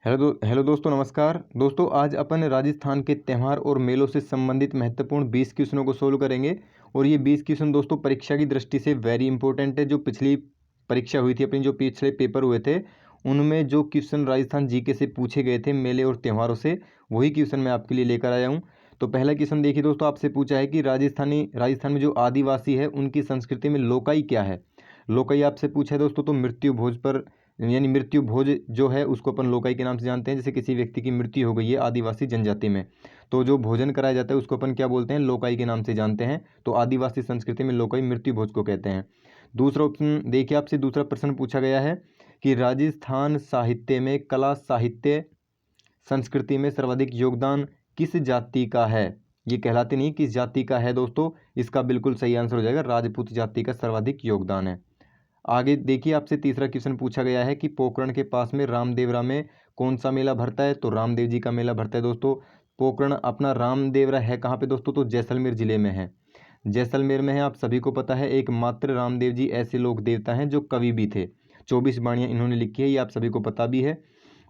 Hello दोस्तों, नमस्कार दोस्तों। आज अपन राजस्थान के त्यौहार और मेलों से संबंधित महत्वपूर्ण 20 क्वेश्चनों को सोल्व करेंगे। और ये 20 क्वेश्चन दोस्तों परीक्षा की दृष्टि से वेरी इंपॉर्टेंट है। जो पिछली परीक्षा हुई थी अपनी, जो पिछले पेपर हुए थे, उनमें जो क्वेश्चन राजस्थान जीके से पूछे गए थे मेले और त्योहारों से, वही क्वेश्चन मैं आपके लिए लेकर आया हूँ। तो पहला क्वेश्चन देखिए दोस्तों, आपसे पूछा है कि राजस्थान में जो आदिवासी है उनकी संस्कृति में लोकाई क्या है। लोकाई आपसे पूछा है दोस्तों। तो मृत्यु भोज पर, यानी मृत्यु भोज जो है उसको अपन लोकाई के नाम से जानते हैं। जैसे किसी व्यक्ति की मृत्यु हो गई है आदिवासी जनजाति में, तो जो भोजन कराया जाता है उसको अपन क्या बोलते हैं, लोकाई के नाम से जानते हैं। तो आदिवासी संस्कृति में लोकाई मृत्यु भोज को कहते हैं। दूसरा ऑप्शन देखिए, आपसे दूसरा प्रश्न पूछा गया है कि राजस्थान साहित्य में, कला साहित्य संस्कृति में सर्वाधिक योगदान किस जाति का है। ये कहलाते नहीं, किस जाति का है दोस्तों। इसका बिल्कुल सही आंसर हो जाएगा, राजपूत जाति का सर्वाधिक योगदान है। आगे देखिए, आपसे तीसरा क्वेश्चन पूछा गया है कि पोखरण के पास में रामदेवरा में कौन सा मेला भरता है। तो रामदेव जी का मेला भरता है दोस्तों। पोखरण अपना रामदेवरा है कहाँ पे दोस्तों, तो जैसलमेर जिले में है। जैसलमेर में है, आप सभी को पता है। एकमात्र रामदेव जी ऐसे लोक देवता हैं जो कवि भी थे। 24 बाणियाँ इन्होंने लिखी है, ये आप सभी को पता भी है।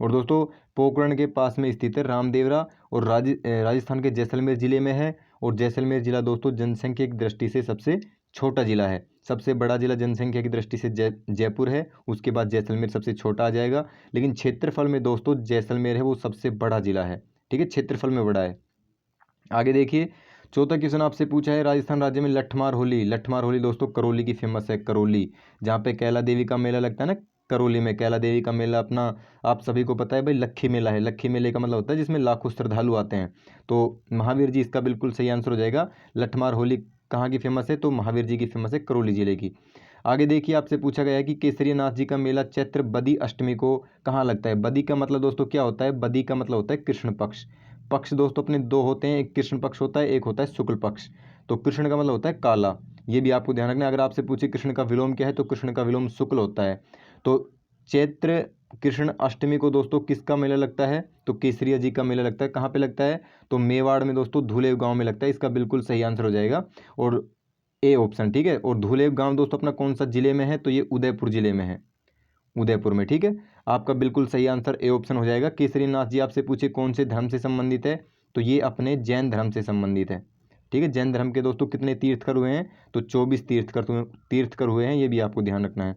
और दोस्तों पोखरण के पास में स्थित है रामदेवरा, और राजस्थान के जैसलमेर जिले में है। और जैसलमेर जिला दोस्तों जनसंख्या की दृष्टि से सबसे छोटा जिला है। सबसे बड़ा जिला जनसंख्या की दृष्टि से जयपुर है, उसके बाद जैसलमेर सबसे छोटा आ जाएगा। लेकिन क्षेत्रफल में दोस्तों जैसलमेर है वो सबसे बड़ा जिला है। ठीक है, क्षेत्रफल में बड़ा है। आगे देखिए, चौथा क्वेश्चन आपसे पूछा है राजस्थान राज्य में लठमार होली। लठमार होली दोस्तों करौली की फेमस है। करौली, जहाँ पे कैला देवी का मेला लगता है ना, करौली में कैला देवी का मेला अपना आप सभी को पता है भाई, लक्खी मेला है। लक्खी मेले का मतलब होता है जिसमें लाखों श्रद्धालु आते हैं। तो महावीर जी इसका बिल्कुल सही आंसर हो जाएगा। लठमार होली कहाँ की फेमस है, तो महावीर जी की फेमस है करौली जिले की। आगे देखिए, आपसे पूछा गया है कि केसरी नाथ जी का मेला चैत्र बदी अष्टमी को कहाँ लगता है। बदी का मतलब दोस्तों क्या होता है, बदी का मतलब होता है कृष्ण पक्ष। पक्ष दोस्तों अपने दो होते हैं, एक कृष्ण पक्ष होता है, एक होता है शुक्ल पक्ष। तो कृष्ण का मतलब होता है काला, ये भी आपको ध्यान रखना है। अगर आपसे पूछे कृष्ण का विलोम क्या है, तो कृष्ण का विलोम शुक्ल होता है। तो चैत्र कृष्ण अष्टमी को दोस्तों किसका मेला लगता है, तो केसरिया जी का मेला लगता है। कहाँ पे लगता है, तो मेवाड़ में दोस्तों, धुलेव गांव में लगता है। इसका बिल्कुल सही आंसर हो जाएगा और ए ऑप्शन। ठीक है, और धुलेव गांव दोस्तों अपना कौन सा जिले में है, तो ये उदयपुर जिले में है, उदयपुर में। ठीक है, आपका बिल्कुल सही आंसर ए ऑप्शन हो जाएगा। केसरी नाथ जी आपसे पूछे कौन से धर्म से संबंधित है, तो ये अपने जैन धर्म से संबंधित है। ठीक है, जैन धर्म के दोस्तों कितने तीर्थकर हुए हैं, तो 24 तीर्थकर हुए हैं, ये भी आपको ध्यान रखना है।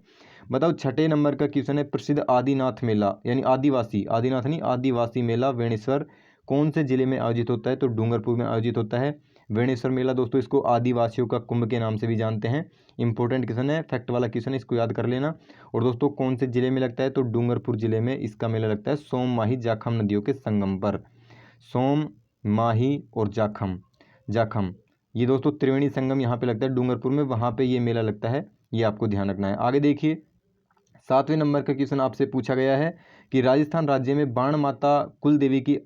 बताओ, छठे नंबर का क्वेश्चन है, प्रसिद्ध आदिनाथ मेला, यानी आदिनाथ नहीं, आदिवासी मेला वेणेश्वर कौन से जिले में आयोजित होता है, तो डूंगरपुर में आयोजित होता है। वेणेश्वर मेला दोस्तों इसको आदिवासियों का कुंभ के नाम से भी जानते हैं। इंपॉर्टेंट क्वेश्चन है, फैक्ट वाला क्वेश्चन है, इसको याद कर लेना। और दोस्तों कौन से जिले में लगता है, तो डूंगरपुर जिले में इसका मेला लगता है, सोम माही जाखम नदियों के संगम पर। सोम माही और जाखम, जाखम ये दोस्तों त्रिवेणी संगम यहाँ पे लगता है डूंगरपुर में, वहाँ पे ये मेला लगता है, ये आपको ध्यान रखना है। आगे देखिए, सातवें नंबर का क्वेश्चन आपसे पूछा गया है कि राजस्थान राज्य में बाण माता कुल देवी की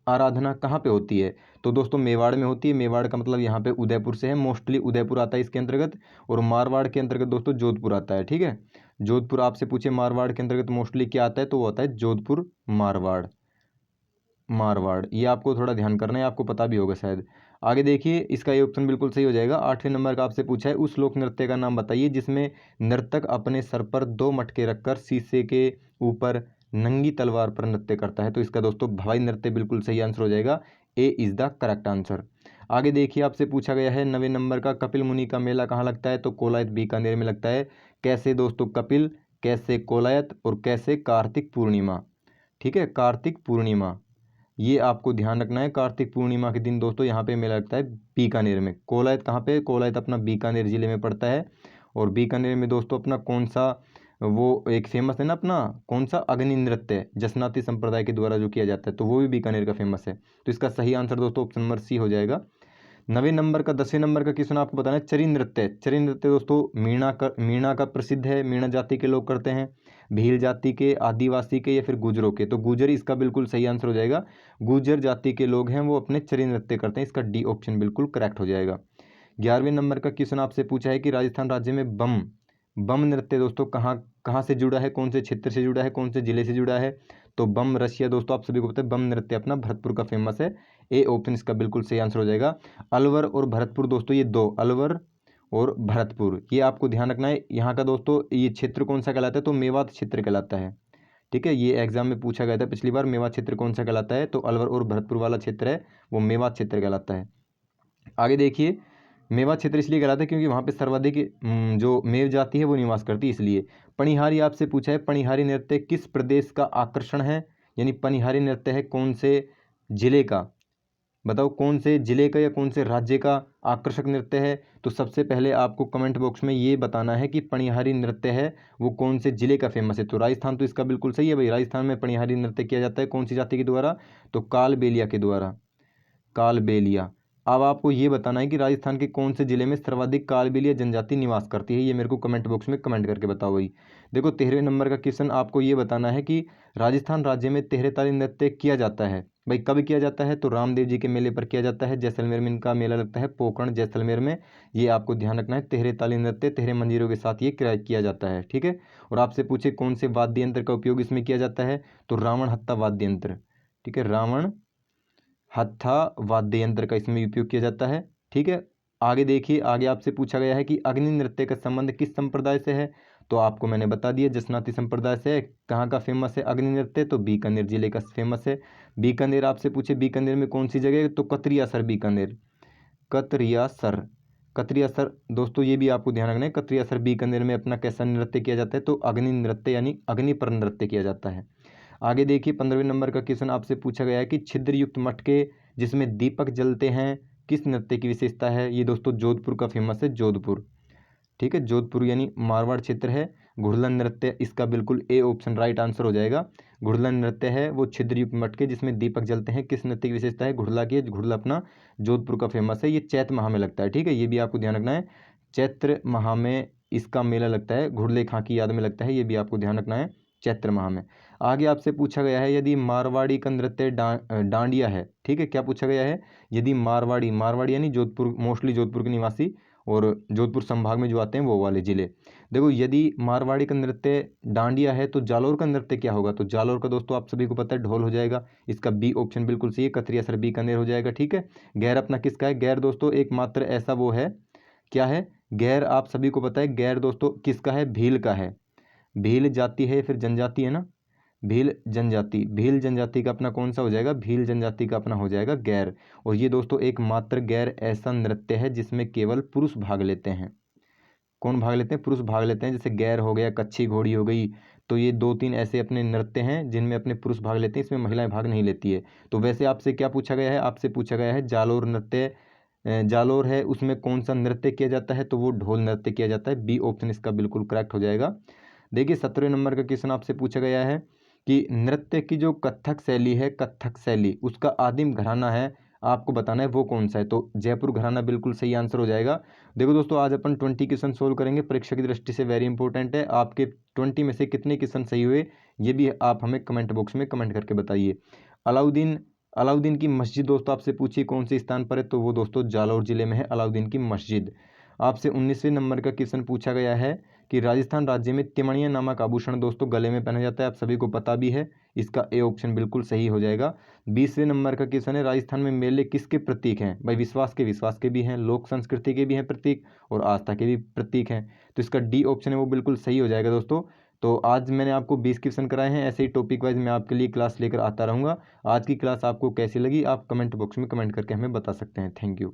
आराधना कहाँ पे होती है, तो दोस्तों मेवाड़ में होती है। मेवाड़ का मतलब यहाँ पे उदयपुर से है, मोस्टली उदयपुर आता है इसके अंतर्गत। और मारवाड़ के अंतर्गत दोस्तों जोधपुर आता है। ठीक है, जोधपुर आपसे पूछे मारवाड़ के अंतर्गत मोस्टली क्या आता है, तो वो आता है जोधपुर, मारवाड़। मारवाड़ ये आपको थोड़ा ध्यान करना है, आपको पता भी होगा शायद। आगे देखिए, इसका ये ऑप्शन बिल्कुल सही हो जाएगा। आठवें नंबर का आपसे पूछा है, उस लोक नृत्य का नाम बताइए जिसमें नर्तक अपने सर पर दो मटके रखकर शीशे के ऊपर नंगी तलवार पर नृत्य करता है। तो इसका दोस्तों भवाई नृत्य बिल्कुल सही आंसर हो जाएगा, ए इज द करेक्ट आंसर। आगे देखिए, आपसे पूछा गया है 9वें नंबर का, कपिल मुनि का मेला कहाँ लगता है, तो कोलायत बीकानेर में लगता है। कैसे दोस्तों कपिल, कैसे कोलायत और कैसे कार्तिक पूर्णिमा। ठीक है, कार्तिक पूर्णिमा ये आपको ध्यान रखना है। कार्तिक पूर्णिमा के दिन दोस्तों यहाँ पे मेला लगता है बीकानेर में। कोलायत कहाँ पे, कोलायत अपना बीकानेर जिले में पड़ता है। और बीकानेर में दोस्तों अपना कौन सा वो एक फेमस है ना, अपना कौन सा अग्नि नृत्य जसनाती संप्रदाय के द्वारा जो किया जाता है, तो वो भी बीकानेर का फेमस है। तो इसका सही आंसर दोस्तों ऑप्शन नंबर सी हो जाएगा। 9वें नंबर का 10वें नंबर का क्वेश्चन आपको बताना है, चरी नृत्य। चरी नृत्य दोस्तों मीणा का प्रसिद्ध है, मीणा जाति के लोग करते हैं। भील जाति के, आदिवासी के, या फिर गुजरों के, तो गुजर इसका बिल्कुल सही आंसर हो जाएगा। गुजर जाति के लोग हैं वो अपने चरी नृत्य करते हैं, इसका डी ऑप्शन बिल्कुल करेक्ट हो जाएगा। 11वें नंबर का क्वेश्चन आपसे पूछा है कि राजस्थान राज्य में बम बम नृत्य दोस्तों कहाँ कहाँ से जुड़ा है, कौन से क्षेत्र से जुड़ा है, कौन से जिले से जुड़ा है, तो बम रसिया दोस्तों आप सभी को पता है, बम नृत्य अपना भरतपुर का फेमस है। ए ऑप्शन इसका बिल्कुल सही आंसर हो जाएगा। अलवर और भरतपुर दोस्तों, ये दो, अलवर और भरतपुर, ये आपको ध्यान रखना है। यहाँ का दोस्तों ये क्षेत्र कौन सा कहलाता है, तो मेवात क्षेत्र कहलाता है। ठीक है, ये एग्जाम में पूछा गया था पिछली बार। मेवात क्षेत्र कौन सा कहलाता है? तो अलवर और भरतपुर वाला क्षेत्र है वो मेवात क्षेत्र कहलाता है। आगे देखिए, मेवात क्षेत्र इसलिए कहलाता है क्योंकि वहाँ पे सर्वाधिक जो मेव जाति है वो निवास करती है, इसलिए। पनिहारी आपसे पूछा है, पनिहारी नृत्य किस प्रदेश का आकर्षण है? यानी पनिहारी नृत्य है कौन से जिले का? बताओ कौन से जिले का या कौन से राज्य का आकर्षक नृत्य है? तो सबसे पहले आपको कमेंट बॉक्स में ये बताना है कि पनिहारी नृत्य है वो कौन से जिले का फेमस है। तो राजस्थान तो इसका बिल्कुल सही है भाई, राजस्थान में पनिहारी नृत्य किया जाता है कौन सी जाति के द्वारा? तो कालबेलिया के द्वारा, कालबेलिया। अब आपको ये बताना है कि राजस्थान के कौन से जिले में सर्वाधिक कालबेलिया जनजाति निवास करती है, ये मेरे को कमेंट बॉक्स में कमेंट करके बताओ भाई। देखो 13वें नंबर का क्वेश्चन आपको ये बताना है कि राजस्थान राज्य में तेहरेताली नृत्य किया जाता है भाई, कब किया जाता है? तो रामदेव जी के मेले पर किया जाता है, जैसलमेर में इनका मेला लगता है, पोकरण जैसलमेर में। ये आपको ध्यान रखना है, तेहरेताली नृत्य तेहरे मंजीरों के साथ ये किया जाता है, ठीक है। और आपसे पूछे कौन से वाद्य यंत्र का उपयोग इसमें किया जाता है? तो रावण हत्था वाद्य यंत्र, ठीक है, रावण हत्था वाद्य यंत्र का इसमें उपयोग किया जाता है, ठीक है। आगे देखिए, आगे आपसे पूछा गया है कि अग्नि नृत्य का संबंध किस संप्रदाय से है? तो आपको मैंने बता दिया, जसनाती संप्रदाय से है। कहाँ का फेमस है अग्नि नृत्य? तो बीकानेर जिले का फेमस है। बीकानेर आपसे पूछे बीकानेर में कौन सी जगह है? तो कतरियासर बीकानेर, कतरियासर, कतरियासर दोस्तों ये भी आपको ध्यान रखना है। कतरियासर बीकानेर में अपना कैसा नृत्य किया जाता है? तो अग्नि नृत्य यानी अग्नि पर नृत्य किया जाता है। आगे देखिए 15वें नंबर का क्वेश्चन आपसे पूछा गया है कि छिद्र युक्त मटके जिसमें दीपक जलते हैं किस नृत्य की विशेषता है? ये दोस्तों जोधपुर का फेमस है, जोधपुर, ठीक है, जोधपुर यानी मारवाड़ क्षेत्र है। घुड़लन नृत्य इसका बिल्कुल ए ऑप्शन राइट आंसर हो जाएगा। घुड़लन नृत्य है वो छिद्र युक्त मटके जिसमें दीपक जलते हैं, किस नृत्य की विशेषता है? घुड़ला की। घुड़ला अपना जोधपुर का फेमस है, ये चैत्र माह में लगता है, ठीक है, ये भी आपको ध्यान रखना है। चैत्र माह में इसका मेला लगता है, घुड़ले खां की याद में लगता है, ये भी आपको ध्यान रखना है, चैत्र माह में। आगे आपसे पूछा गया है यदि मारवाड़ी का नृत्य डांडिया है, ठीक है, क्या पूछा गया है? यदि मारवाड़ी, मारवाड़ी यानी जोधपुर, मोस्टली जोधपुर के निवासी और जोधपुर संभाग में जो आते हैं वो वाले जिले। देखो यदि मारवाड़ी का नृत्य डांडिया है तो जालोर का नृत्य क्या होगा? तो जालोर का दोस्तों आप सभी को पता है ढोल हो जाएगा, इसका बी ऑप्शन बिल्कुल सही है, कतरियासर बीकानेर हो जाएगा, ठीक है। गैर अपना किसका है? गैर दोस्तों एकमात्र ऐसा वो है, क्या है गैर? आप सभी को पता है गैर दोस्तों किसका है? भील का है। भील जाति है फिर जनजाति है ना, भील जनजाति, भील जनजाति का अपना कौन सा हो जाएगा? भील जनजाति का अपना हो जाएगा गैर। और ये दोस्तों एकमात्र गैर ऐसा नृत्य है जिसमें केवल पुरुष भाग लेते हैं। कौन भाग लेते हैं? पुरुष भाग लेते हैं। जैसे गैर हो गया, कच्छी घोड़ी हो गई, तो ये 2-3 ऐसे अपने नृत्य हैं जिनमें अपने पुरुष भाग लेते हैं, इसमें महिलाएं भाग नहीं लेती है। तो वैसे आपसे क्या पूछा गया है? आपसे पूछा गया है जालोर नृत्य, जालोर है उसमें कौन सा नृत्य किया जाता है? तो वो ढोल नृत्य किया जाता है, बी ऑप्शन इसका बिल्कुल करेक्ट हो जाएगा। देखिए 17वें नंबर का क्वेश्चन आपसे पूछा गया है कि नृत्य की जो कथक शैली है, कथक शैली उसका आदिम घराना है, आपको बताना है वो कौन सा है? तो जयपुर घराना बिल्कुल सही आंसर हो जाएगा। देखो दोस्तों आज अपन 20 क्वेश्चन सोल्व करेंगे, परीक्षा की दृष्टि से वेरी इंपॉर्टेंट है। आपके 20 में से कितने क्वेश्चन सही हुए ये भी आप हमें कमेंट बॉक्स में कमेंट करके बताइए। अलाउद्दीन, अलाउद्दीन की मस्जिद दोस्तों आपसे पूछिए कौन से स्थान पर है? तो वो दोस्तों जालौर जिले में है अलाउद्दीन की मस्जिद। आपसे 19वें नंबर का क्वेश्चन पूछा गया है कि राजस्थान राज्य में तिमणिया नामक आभूषण दोस्तों गले में पहना जाता है, आप सभी को पता भी है, इसका ए ऑप्शन बिल्कुल सही हो जाएगा। 20वें नंबर का क्वेश्चन है राजस्थान में मेले किसके प्रतीक हैं? भाई विश्वास के भी हैं, लोक संस्कृति के भी हैं प्रतीक और आस्था के भी प्रतीक हैं, तो इसका डी ऑप्शन है वो बिल्कुल सही हो जाएगा दोस्तों। तो आज मैंने आपको 20 क्वेश्चन कराए हैं, ऐसे ही टॉपिक वाइज मैं आपके लिए क्लास लेकर आता रहूँगा। आज की क्लास आपको कैसी लगी आप कमेंट बॉक्स में कमेंट करके हमें बता सकते हैं। Thank you.